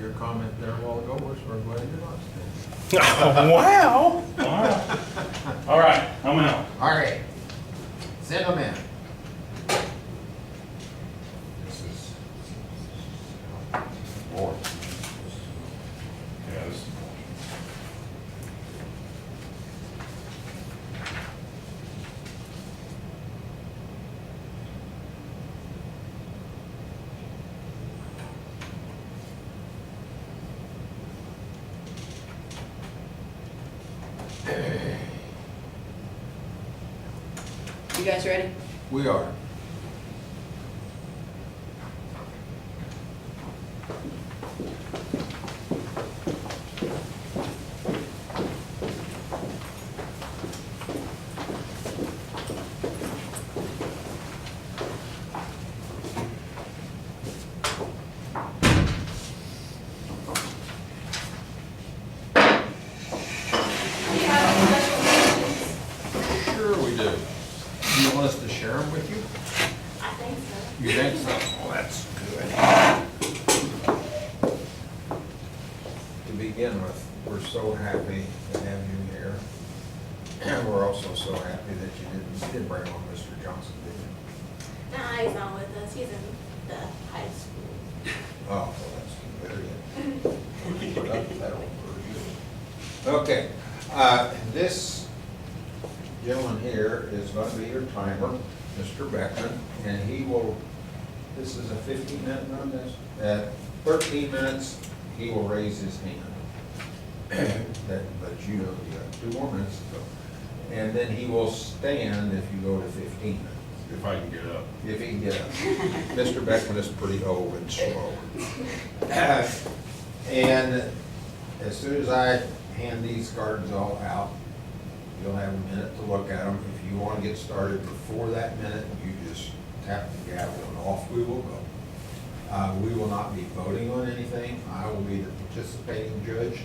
your comment there a while ago, we're sort of glad you're not staying. Wow. All right, I'm out. All right, send them in. This is board. Yeah, this is You guys ready? We are. Do you have any special questions? Sure we do. You want us to share them with you? I think so. You think so? Well, that's good. To begin with, we're so happy to have you here. And we're also so happy that you did bring on Mr. Johnson, didn't you? Nah, he's not with us. He's in the high school. Oh, well, that's very good. Put up with that one very good. Okay, this gentleman here is going to be your timer, Mr. Beckman, and he will, this is a 15-minute run, this? At 13 minutes, he will raise his hand. But you know, you have 2 more minutes to go. And then he will stand if you go to 15 minutes. if I can get up. If he can get up. Mr. Beckman is pretty old and slow. And as soon as I hand these cards all out, you'll have a minute to look at them. If you want to get started before that minute, you just tap the gavel and off we will go. We will not be voting on anything. I will be the participating judge.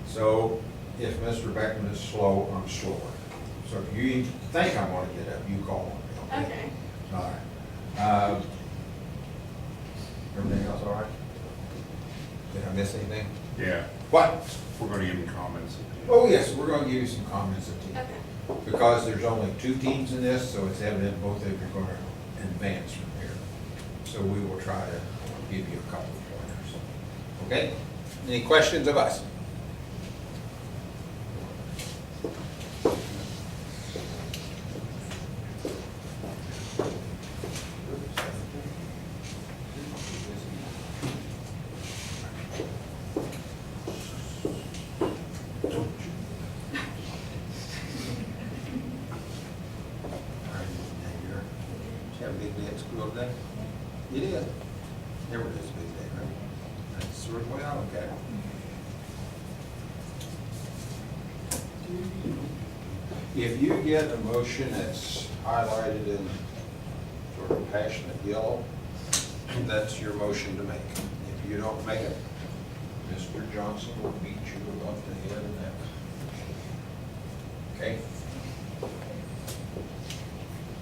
So if Mr. Beckman is slow, I'm slower. So if you think I want to get up, you call on me. Okay. All right. Everything else all right? Did I miss anything? Yeah, What? we're gonna give them comments. Oh, yes, we're gonna give you some comments at the end. Okay. Because there's only 2 teams in this, so it's evident both of you are gonna advance from here. So we will try to give you a couple of pointers. Okay? Any questions of us? Have a big day at school today? It is. Never is a big day, right? That's sort of the way I look at it. If you get a motion that's highlighted in sort of passionate yellow, that's your motion to make. If you don't make it, Mr. Johnson will beat you above the head and neck. Okay?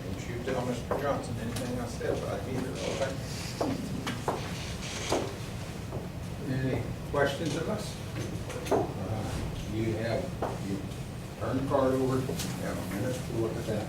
Don't you tell Mr. Johnson anything I said about either, okay? Any questions of us? You turn the card over, you have a minute to look at that.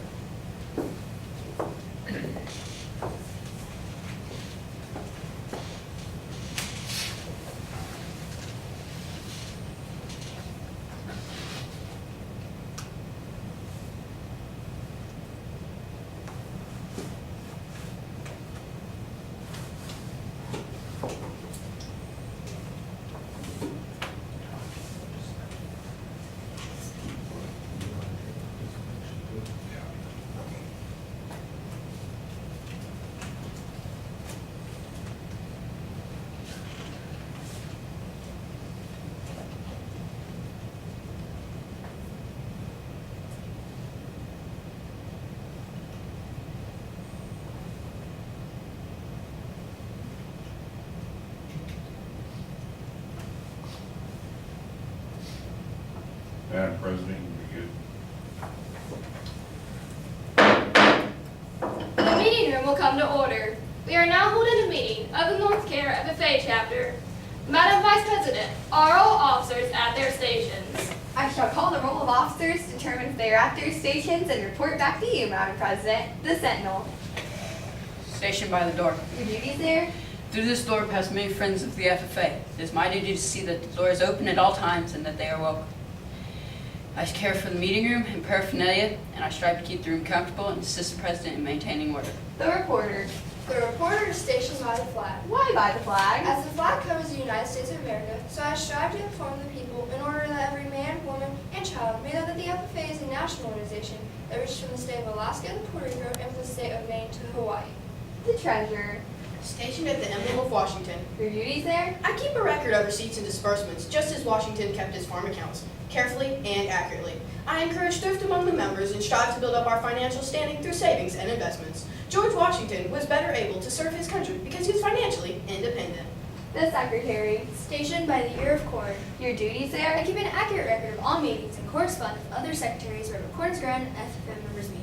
Madam President, you be good. The meeting room will come to order. We are now holding a meeting of the North Care FFA chapter. Madam Vice President, are all officers at their stations? I shall call the roll of officers, determine if they are at their stations, and report back to you, Madam President. The Sentinel. Stationed by the door. Your duties there? Through this door pass many friends of the FFA. It is my duty to see that the door is open at all times and that they are welcome. I care for the meeting room and paraphernalia, and I strive to keep the room comfortable and assist the President in maintaining order. The reporter. The reporter is stationed by the flag. Why by the flag? As the flag covers the United States of America, so I strive to inform the people in order that every man, woman, and child may know that the FFA is a national organization that reaches from the state of Alaska to Puerto Rico and from the state of Maine to Hawaii. The treasurer. Stationed at the emblem of Washington, Your duties there? I keep a record of receipts and disbursements, just as Washington kept his farm accounts, carefully and accurately. I encourage thrift among the members and strive to build up our financial standing through savings and investments. George Washington was better able to serve his country because he was financially independent. The secretary. Stationed by the ear of corn, Your duties I there? keep an accurate record of all meetings and correspond with other secretaries wherever corn is grown and FFA members meet.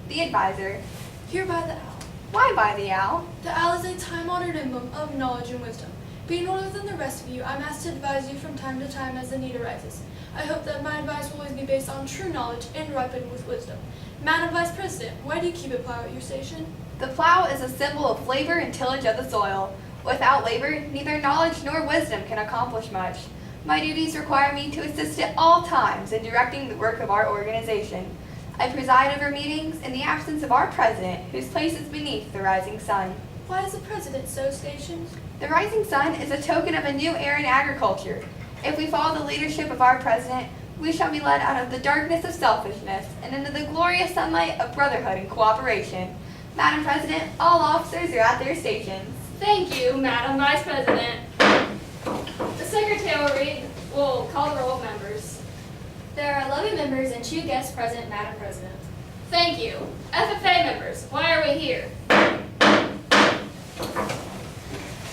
The advisor. Hereby the owl. Why by the owl? The owl is a time-honored emblem of knowledge and wisdom. Being older than the rest of you, I'm asked to advise you from time to time as the need arises. I hope that my advice will always be based on true knowledge and ripened with wisdom. Madam Vice President, why do you keep a plow at your station? The plow is a symbol of labor and tillage of the soil. Without labor, neither knowledge nor wisdom can accomplish much. My duties require me to assist at all times in directing the work of our organization. I preside over meetings in the absence of our president, whose place is beneath the rising sun. Why is the president so stationed? The rising sun is a token of a new era in agriculture. If we follow the leadership of our president, we shall be led out of the darkness of selfishness and into the glorious sunlight of brotherhood and cooperation. Madam President, all officers are at their stations. Thank you, Madam Vice President. The secretary will call the roll of members. There are 11 members and 2 guests present, Madam President. Thank you. FFA members, why are we here?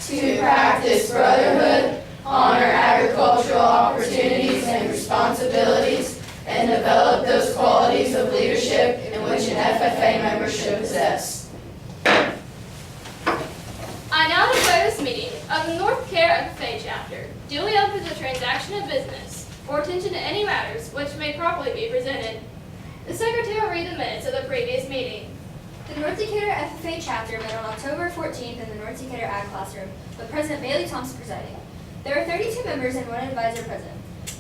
To practice brotherhood, honor agricultural opportunities and responsibilities, and develop those qualities of leadership in which an FFA member should possess. I now declare this meeting of the North Care FFA chapter duly open to the transaction of business or attention to any matters which may properly be presented. The secretary will read the minutes of the previous meeting. The North Decatur FFA chapter met on October 14th in the North Decatur Ag Classroom, with President Bailey Thompson presiding. There were 32 members and 1 advisor present.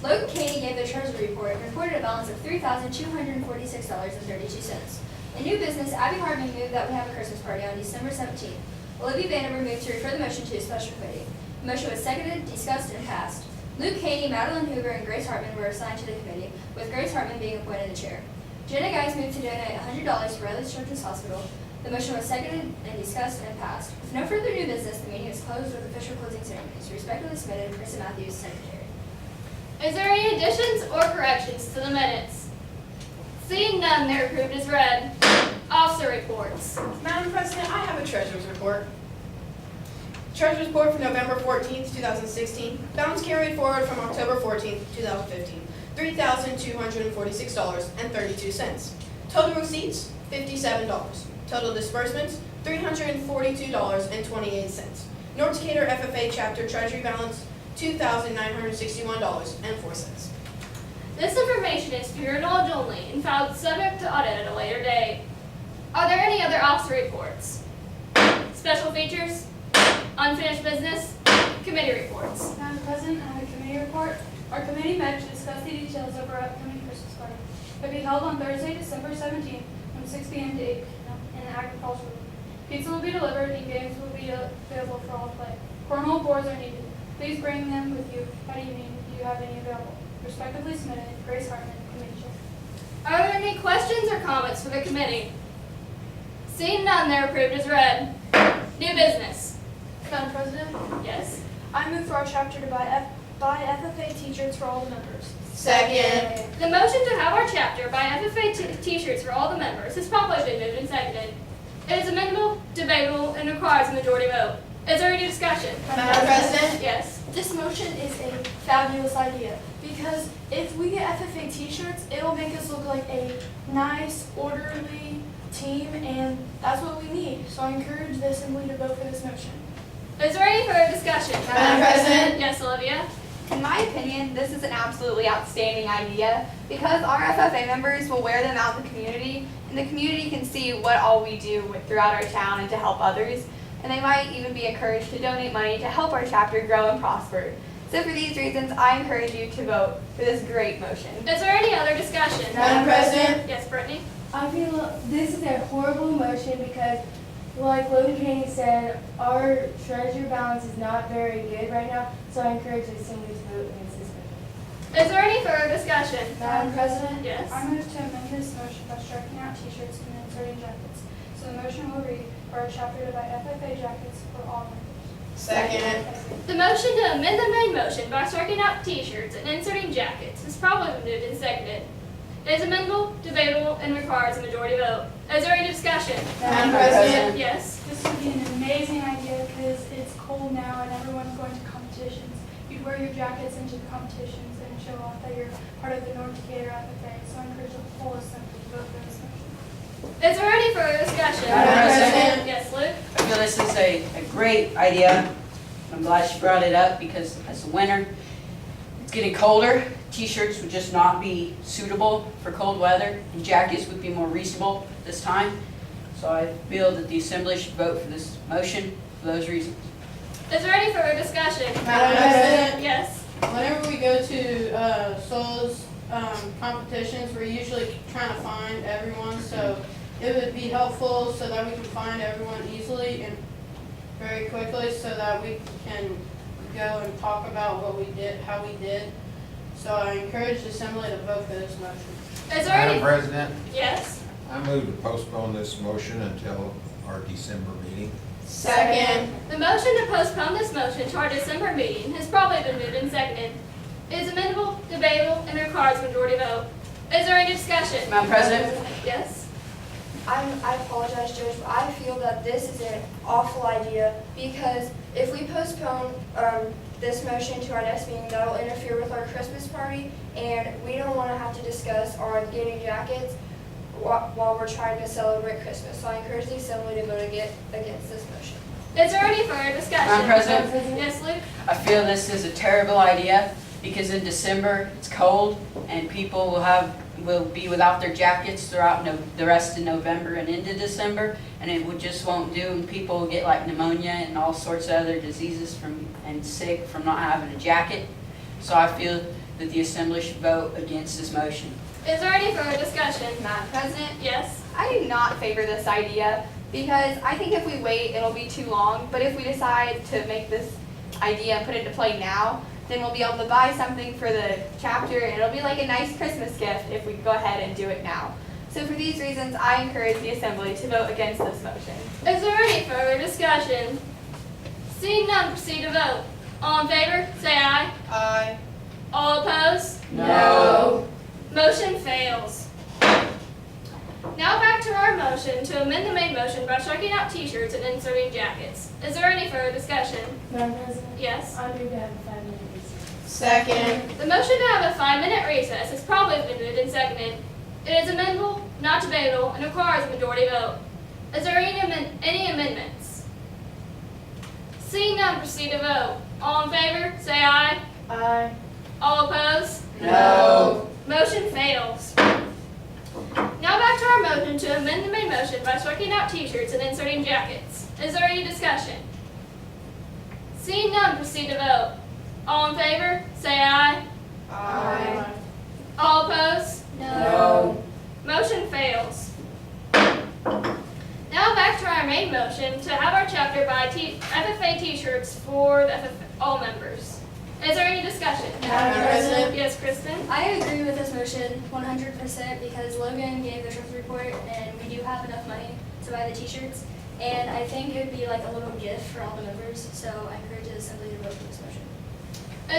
Logan Cady gave the treasury report and reported a balance of $3,246.32. In new business, Abby Hartman moved that we have a Christmas party on December 17th. Olivia Vandermeer moved to refer the motion to a special committee. The motion was seconded, discussed, and passed. Luke Cady, Madeline Hoover, and Grace Hartman were assigned to the committee, with Grace Hartman being appointed the chair. Jenna Geis moved to donate $100 to Riley's Children's Hospital. The motion was seconded and discussed and passed. With no further new business, the meeting is closed with official closing ceremonies. Respectfully submitted, Krista Matthews, Secretary. Is there any additions or corrections to the minutes? Seeing none, they're approved as read. Officer reports. Madam President, I have a treasurer's report. Treasurer's report for November 14th, 2016. Balance carried forward from October 14th, 2015. $3,246.32. Total receipts, $57. Total disbursements, $342.28. North Decatur FFA chapter treasury balance, $2,961.04. This information is for your knowledge only and filed subject to audit at a later date. Are there any other officer reports? Special features? Unfinished business? Committee reports? Madam President, I have a committee report. Our committee met to discuss the details of our upcoming Christmas party. It will be held on Thursday, December 17th from 6 p.m. to 8 p.m. in the agricultural room. Pizza will be delivered and games will be available for all to play. Cornhole boards are needed. Please bring them with you at evening if you have any available. Respectively submitted, Grace Hartman, Committee Chair. Are there any questions or comments for the committee? Seeing none, they're approved as read. New business? Madam President, Yes. I move for our chapter to buy FFA t-shirts for all the members. Second. The motion to have our chapter buy FFA t-shirts for all the members has probably been moved and seconded. It is amendable, debatable, and requires a majority vote. Is there any discussion? Madam President? Yes. This motion is a fabulous idea because if we get FFA t-shirts, it'll make us look like a nice, orderly team, and that's what we need. So I encourage the Assembly to vote for this motion. Is there any further discussion? Madam President? Yes, Olivia? In my opinion, this is an absolutely outstanding idea because our FFA members will wear them out in the community, and the community can see what all we do throughout our town and to help others, and they might even be encouraged to donate money to help our chapter grow and prosper. So for these reasons, I encourage you to vote for this great motion. Is there any other discussion? Madam President? Yes, Brittany? I feel this is a horrible motion because, like Logan Caney said, our treasury balance is not very good right now, so I encourage the Assembly to vote against this motion. Is there any further discussion? Madam President? Yes. I move to amend this motion by striking out t-shirts and inserting jackets. So the motion will read, for our chapter to buy FFA jackets for all members. Second. The motion to amend the main motion by striking out t-shirts and inserting jackets has probably been moved and seconded. It is amendable, debatable, and requires a majority vote. Is there any discussion? Madam President? Yes. This would be an amazing idea because it's cold now and everyone's going to competitions. You'd wear your jackets into the competitions and show off that you're part of the North Decatur FFA. So I encourage the whole assembly to vote for this motion. Is there any further discussion? Madam President? Yes, Luke? I feel this is a great idea. I'm glad she brought it up because as the winter, it's getting colder. T-shirts would just not be suitable for cold weather, and jackets would be more reasonable this time. So I feel that the Assembly should vote for this motion for those reasons. Is there any further discussion? Madam President? Yes. Whenever we go to SOL's competitions, we're usually trying to find everyone, so it would be helpful so that we can find everyone easily and very quickly so that we can go and talk about what we did, how we did. So I encourage the Assembly to vote for this motion. Is there Madam any? President, Yes. I move to postpone this motion until our December meeting. Second. The motion to postpone this motion to our December meeting has probably been moved and seconded. It is amendable, debatable, and requires a majority vote. Is there any discussion? Madam President? Yes. I apologize, Judge, but I feel that this is an awful idea because if we postpone this motion to our next meeting, that'll interfere with our Christmas party, and we don't want to have to discuss on getting jackets while we're trying to celebrate Christmas. So I encourage the Assembly to vote against this motion. Is there any further discussion? Madam President? Yes, Luke? I feel this is a terrible idea because in December it's cold and people will be without their jackets throughout the rest of November and into December, and it just won't do, and people will get like pneumonia and all sorts of other diseases and sick from not having a jacket. So I feel that the Assembly should vote against this motion. Is there any further discussion? Madam President, Yes. I do not favor this idea because I think if we wait, it'll be too long. But if we decide to make this idea and put it into play now, then we'll be able to buy something for the chapter, and it'll be like a nice Christmas gift if we go ahead and do it now. So for these reasons, I encourage the Assembly to vote against this motion. Is there any further discussion? Seeing none, proceed to vote. All in favor, say aye. Aye. All opposed? No. Motion fails. Now back to our motion to amend the main motion by striking out t-shirts and inserting jackets. Is there any further discussion? Madam President? Yes. I move to have a 5-minute recess. Second. The motion to have a 5-minute recess has probably been moved and seconded. It is amendable, not debatable, and requires a majority vote. Is there any amendments? Seeing none, proceed to vote. All in favor, say aye. Aye. All opposed? No. Motion fails. Now back to our motion to amend the main motion by striking out t-shirts and inserting jackets. Is there any discussion? Seeing none, proceed to vote. All in favor, say aye. Aye. All opposed? No. Motion fails. Now back to our main motion to have our chapter buy FFA t-shirts for the all members. Is there any discussion? Madam President? Yes, Kristen? I agree with this motion 100% because Logan gave the trust report and we do have enough money to buy the t-shirts. And I think it would be like a little gift for all the members, so I encourage the Assembly to vote for this motion.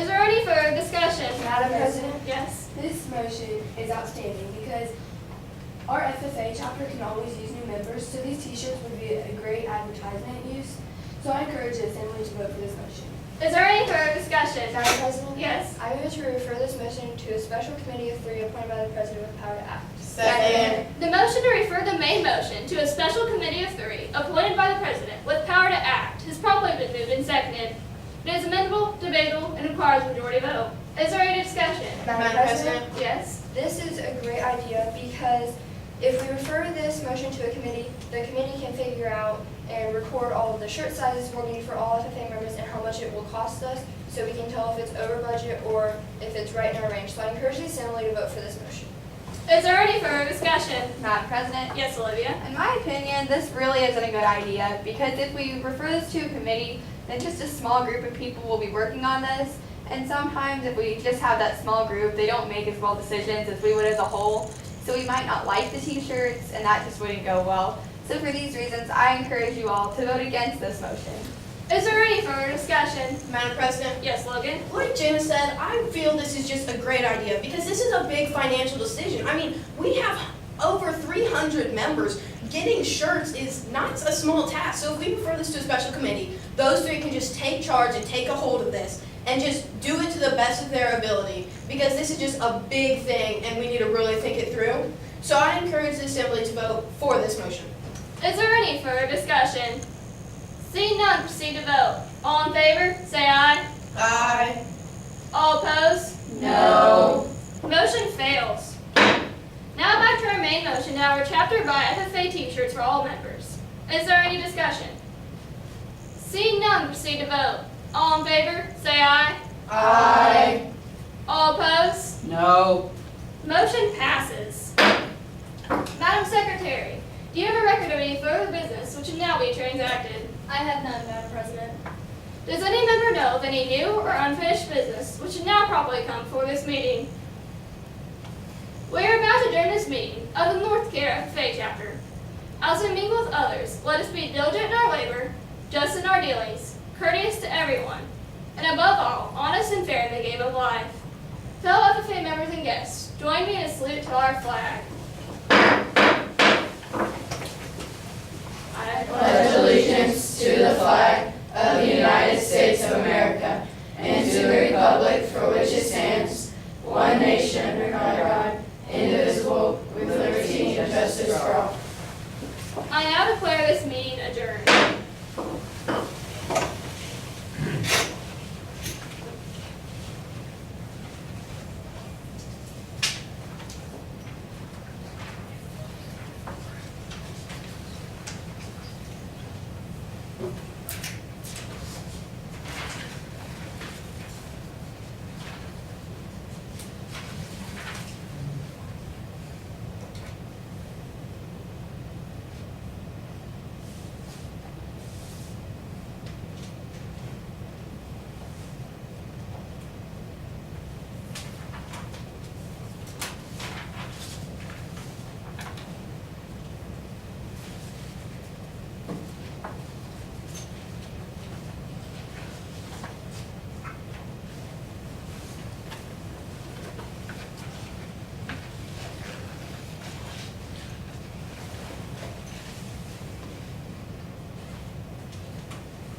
Is there any further discussion? Madam President? Yes. This motion is outstanding because our FFA chapter can always use new members, so these t-shirts would be a great advertisement use. So I encourage the Assembly to vote for this motion. Is there any further discussion? discussion? Madam President? Yes. I move to refer this motion to a special committee of 3 appointed by the President with power to act. Second. The motion to refer the main motion to a special committee of 3 appointed by the President with power to act has properly been moved and seconded. It is amendable, debatable, and requires majority vote. Is there any discussion? Madam President? Yes. This is a great idea because if we refer this motion to a committee, the committee can figure out and record all of the shirt sizes we'll need for all FFA members and how much it will cost us, so we can tell if it's over budget or if it's right in our range. So I encourage the assembly to vote for this motion. Is there any further discussion? Madam President? Yes, Olivia. In my opinion, this really isn't a good idea because if we refer this to a committee, then just a small group of people will be working on this. And sometimes if we just have that small group, they don't make as well decisions as we would as a whole. So we might not like the t-shirts and that just wouldn't go well. So for these reasons, I encourage you all to vote against this motion. Is there any further discussion? Madam President? Yes, Logan. Like Jana said, I feel this is just a great idea because this is a big financial decision. I mean, we have over 300 members. Getting shirts is not a small task. So if we refer this to a special committee, those 3 can just take charge and take a hold of this and just do it to the best of their ability because this is just a big thing and we need to really think it through. So I encourage the assembly to vote for this motion. Is there any further discussion? Seeing none, proceed to vote. All in favor, say aye. Aye. All opposed? No. Motion fails. Now back to our main motion, now our chapter by FFA t-shirts for all members. Is there any discussion? Seeing none, proceed to vote. All in favor, say aye. Aye. All opposed? No. Motion passes. Madam Secretary, do you have a record of any further business which should now be transacted? I have none, Madam President. Does any member know of any new or unfinished business which should now properly come before this meeting? We are about to adjourn this meeting of the North Care FFA chapter. As we mingle with others, let us be diligent in our labor, just in our dealings, courteous to everyone, and above all, honest and fair in the game of life. Fellow FFA members and guests, join me in a salute to our flag. I Pledge allegiance to the flag of the United States of America and to the republic for which it stands, one nation under God, indivisible, with liberty and justice for all. I now declare this meeting adjourned.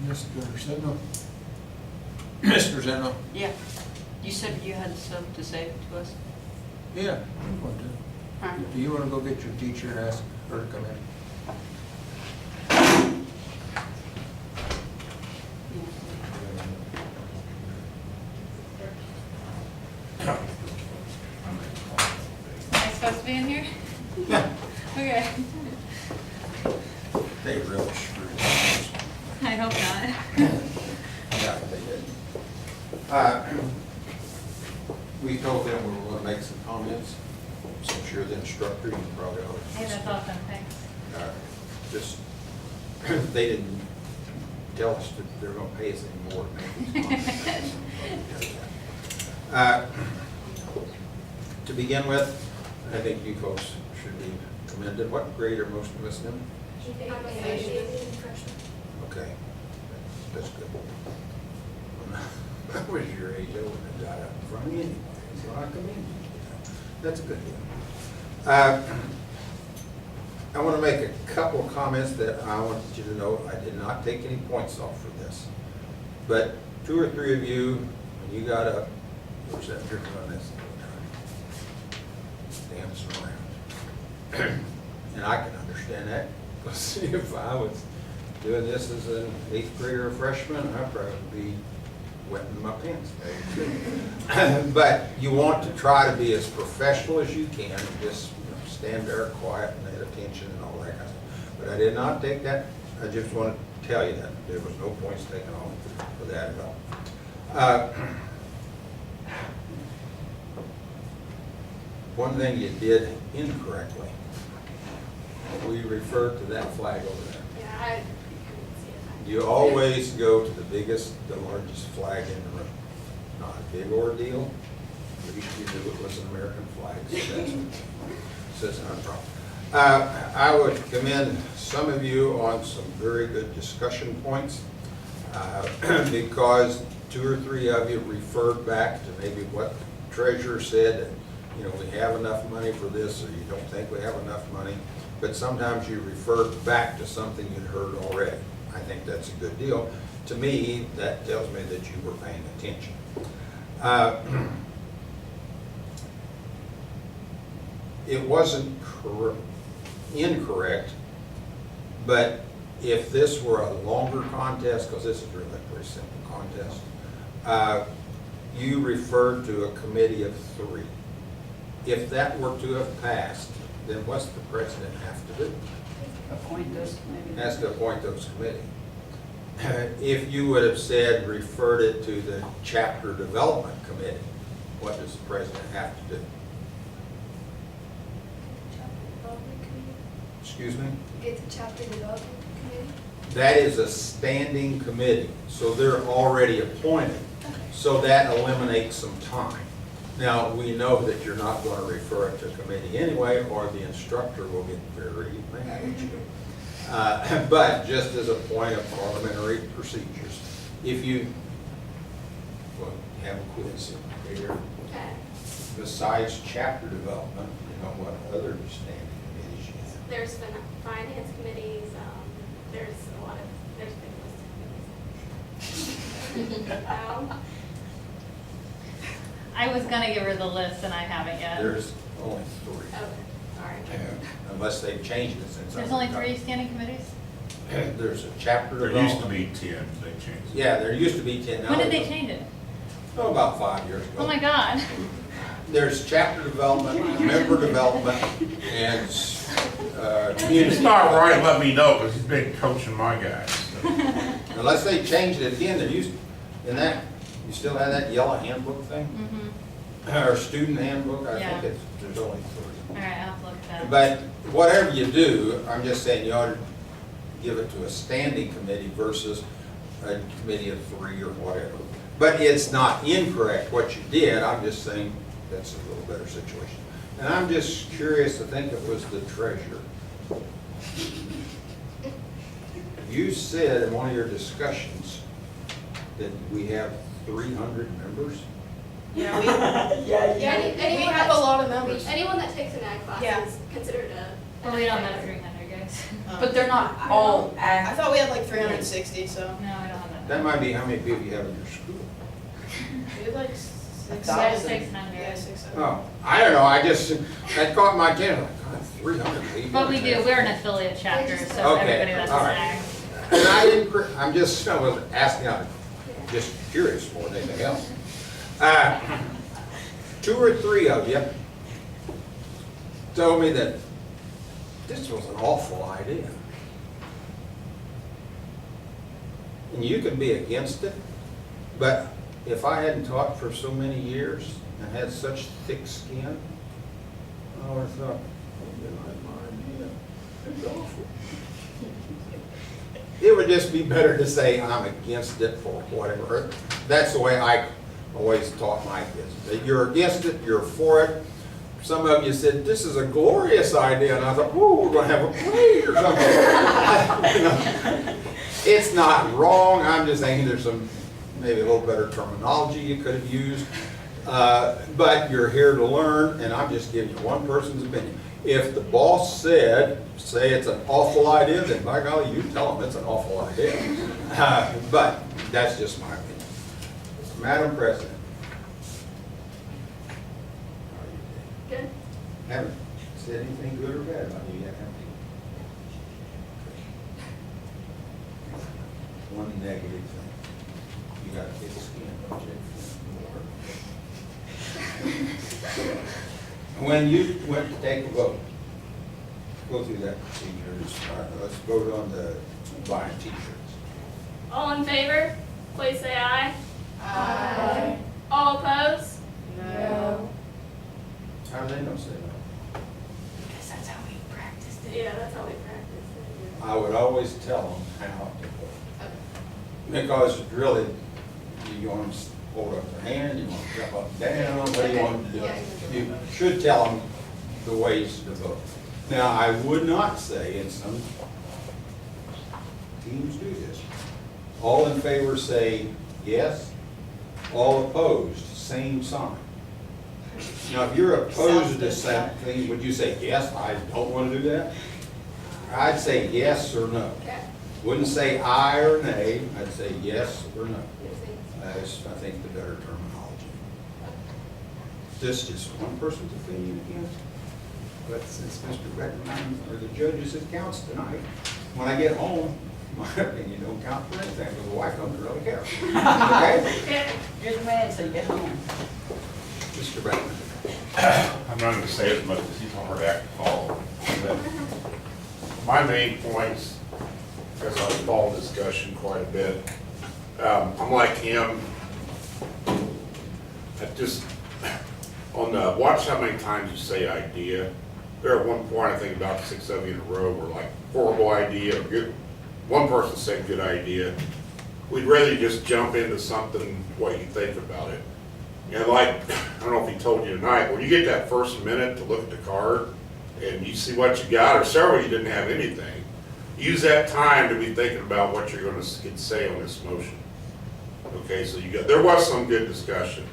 Mr. Zeno? Mr. Zeno? Yeah. You said you had stuff to say to us? Yeah, I'm going to. All right. Do you want to go get your teacher and ask her to come in? Am I supposed to be in here? Yeah. Okay. They really screwed us. I hope not. Yeah, they did. We told them we were going to make some comments, since you're the instructor, you probably ought to. Hey, that's awesome, thanks. Just, they didn't tell us that they're going to pay us any more to make these comments. To begin with, I think you folks should be commended. What grade are most of us in? Okay, that's good. When I was your age, I wouldn't have got up in front of you anyway, so I commend you. That's a good deal. I want to make a couple of comments that I want you to know I did not take any points off for this. But 2 or 3 of you, when and you got up, you were sitting here doing this, dancing around. And I can understand that, because if I was doing this as an 8th grader or freshman, I'd probably be wetting my pants. But you want to try to be as professional as you can, and just stand there quiet and pay attention and all that kind of stuff. But I did not take that, I just want to tell you that. There was no points taken on for that at all. One thing you did incorrectly, we referred to that flag over there. Yeah, I couldn't see it. You always go to the biggest, the largest flag in the room. Not a big ordeal. At least you knew it was an American flag, so that's says not a problem. I would commend some of you on some very good discussion points because 2 or 3 of you referred back to maybe what the treasurer said, and, you know, we have enough money for this, or you don't think we have enough money. But sometimes you referred back to something you'd heard already. I think that's a good deal. To me, that tells me that you were paying attention. It wasn't incorrect, but if this were a longer contest, because this is really a very simple contest, you referred to a committee of 3. If that were to have passed, then what's the president have to do? Appoint those committees. Has to appoint those committees. If you would have said, referred it to the chapter development committee, what does the president have to do? Excuse me? Get the chapter development committee? That is a standing committee, so they're already appointed. So that eliminates some time. Now, we know that you're not going to refer it to committee anyway, or the instructor will get very mad at you. But just as a point of parliamentary procedures, if you, well, have a quiz here, Okay. besides chapter development, you know what other standing committees you have? There's been finance committees, there's a lot of, there's been a list of committees. I was gonna give her the list and I haven't yet. There's only 3. Okay, sorry. Unless they've changed it since. There's only 3 standing committees? There's a chapter There development. used to be 10, they changed it. Yeah, there used to be 10. Now When did they there's- change it? Oh, about 5 years ago. Oh my God. There's chapter development, member development, and community. It's not right, let me know, because he's been coaching my guys. So. Unless they changed it again, there used, in that, you still have that yellow handbook thing? Mm-hmm. Or student handbook, I Yeah. think there's only 3. All right, I'll have to look at that. But whatever you do, I'm just saying you ought to give it to a standing committee versus a committee of 3 or whatever. But it's not incorrect what you did, I'm just saying that's a little better situation. And I'm just curious to think it was the treasurer. You said in one of your discussions that we have 300 members? Yeah, we, Anyone we have a lot of members. Anyone that takes an ag class Yeah. is considered a. Well, we don't have 300, guys. But they're not all I thought we had like 360, so. No, I don't have that. That might be how many people you have in your school. We had like We 600. have 600. Yeah, 600. Oh, I don't know, that caught my attention, like, God, 300 people. But we do, we're an affiliate chapter, so Okay, everybody that's all an right. ag. And I didn't, I was asking, I'm just curious more than anything else. 2 or 3 of you told me that this was an awful idea. And you can be against it, but if I hadn't taught for so many years and had such thick skin, I would have thought, oh, you like my idea. It's awful. It would just be better to say I'm against it for whatever. That's the way I always taught my kids. That you're against it, you're for it. Some of you said, this is a glorious idea, and I thought, oh, we're going to have a parade or something. You know, it's not wrong, I'm just saying there's some, maybe a little better terminology you could have used. But you're here to learn, and I'm just giving you one person's opinion. If the boss said, say it's an awful idea, then by golly, you tell them it's an awful idea. But that's just my opinion. Madam President, Haven't said anything good or bad about you yet, have you? One negative thing. You got thick skin, don't you? When you went to take a vote, go through that procedure. Let's vote on the buying t-shirts. All in favor, please say aye. Aye. All opposed? No. How do they know say no? Because that's how we practiced it. Yeah, that's how we practice it. I would always tell them how to vote. Because really, you want them to hold up their hand, you want to jump up and down, what do you want them to do? You should tell them the ways to vote. Now, I would not say, and some teams do this, all in favor say yes, all opposed, same sign. Now, if you're opposed to something, would you say, yes, I don't want to do that? I'd say yes or no. Wouldn't say aye or nay, I'd say yes or no. That's, I think, the better terminology. This is one person's opinion again, but since Mr. Beckman or the judges it counts tonight, when I get home, my opinion don't count for anything, because the wife don't really care. Okay? You're the man, so you get home. Mr. Beckman. I'm not going to say as much as he's a hard act to follow. But my main points, because I've followed discussion quite a bit, I'm like him. I just, on the, watch how many times you say idea. There at one point, I think about 6 of you in a row were like, horrible idea, or good. One person said good idea. We'd rather just jump into something, what you think about it. And like, I don't know if he told you tonight, when you get that first minute to look at the card and you see what you got, or several you didn't have anything, use that time to be thinking about what you're going to say on this motion. Okay, so there was some good discussion.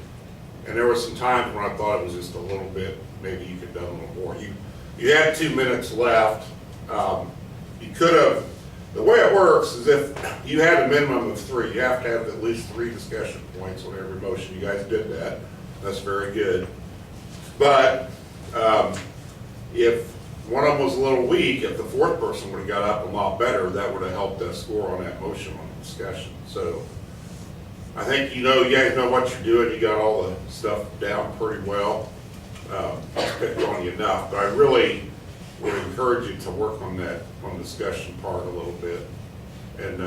And there were some times when I thought it was just a little bit, maybe you could have done a little more. You had 2 minutes left. You could have, the way it works is if you had a minimum of 3, you have to have at least 3 discussion points on every motion. You guys did that. That's very good. But if one of them was a little weak, if the 4th person would have got up a lot better, that would have helped us score on that motion on the discussion. So I think you guys know what you're doing. You got all the stuff down pretty well. I'll pick on you enough, but I really would encourage you to work on that, on the discussion part a little bit. And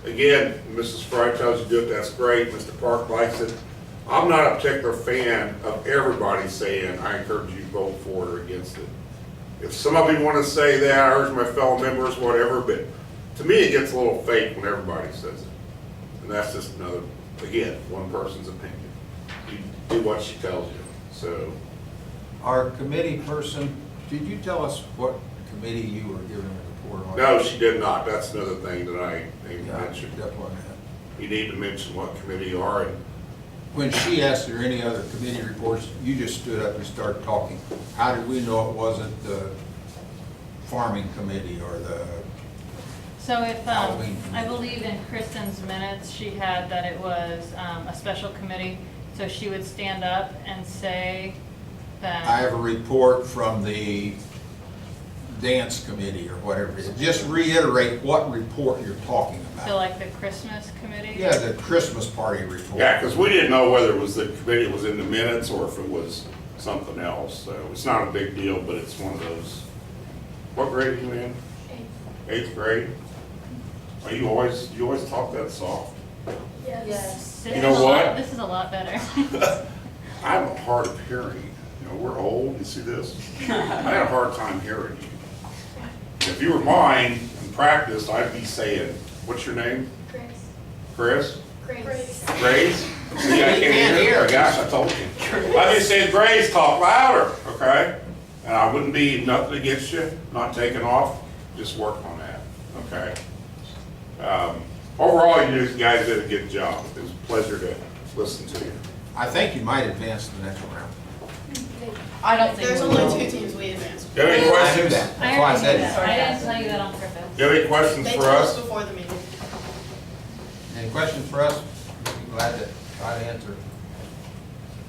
again, Mrs. Fry tells you to do it, that's great. Mr. Park likes it. I'm not a particular fan of everybody saying, I encourage you to vote for it or against it. If some of you want to say that, I urge my fellow members, whatever, but to me it gets a little fake when everybody says it. And that's just another, again, one person's opinion. You do what she tells you. So, Our committee person, did you tell us what committee you were giving a report on? no, she did not. That's another thing that I need to Yeah, I mention. picked up on that. You need to mention what committee you are, and When she asked her any other committee reports, you just stood up and started talking. How did we know it wasn't the farming committee or the, So if, Halloween I committee. believe in Kristen's minutes, she had that it was a special committee, so she would stand up and say that. I have a report from the dance committee or whatever it is. Just reiterate what report you're talking So about. like the Christmas committee? Yeah, the Christmas party report. yeah, because we didn't know whether it was the committee was in the minutes or if it was something else. So it's not a big deal, but it's one of those. What grade are you in? 8th grade. Are you always talk that soft? Yes. This You know is a what? lot- This is a lot better. I have a hard of hearing. We're old. You see this? I had a hard time hearing you. If you were mine and practiced, I'd be saying, "What's your name?" Chris. Grace. Grace? See, I can't hear. Gosh, I told you. I just said, Grace, talk louder, okay? And I wouldn't be nothing against you, not taking off, just work on that, okay? Overall, you guys did a good job. It was a pleasure to listen to you. I think you might advance to the next round. I don't think There's we only will. 2 teams we advance. Do you have any I knew questions? that. I That's why I already said knew that. that. I didn't tell you that on purpose. Do you have any questions They for told us us? before the meeting. Any questions for us? Be glad to try to answer.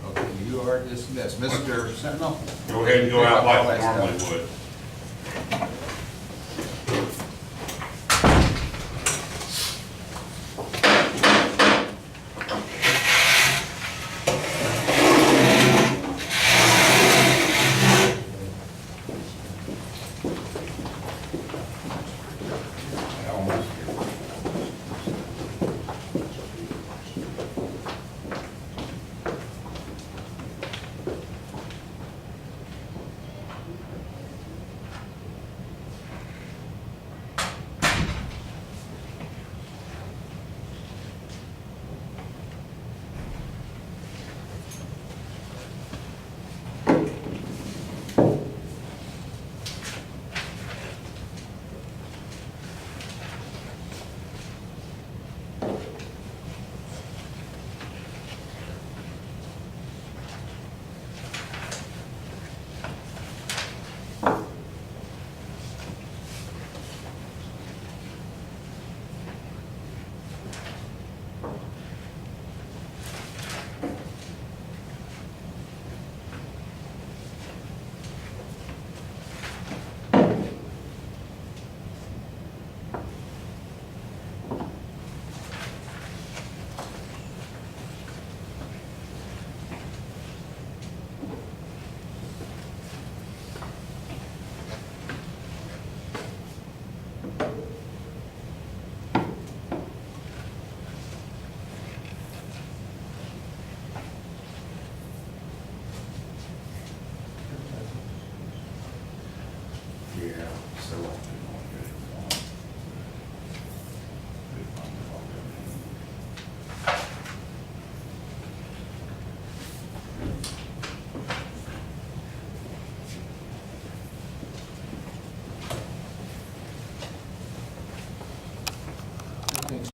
Okay, you You are dismissed. Mr. Sentinel? Go ahead and go out Pick up all like that you normally stuff. would.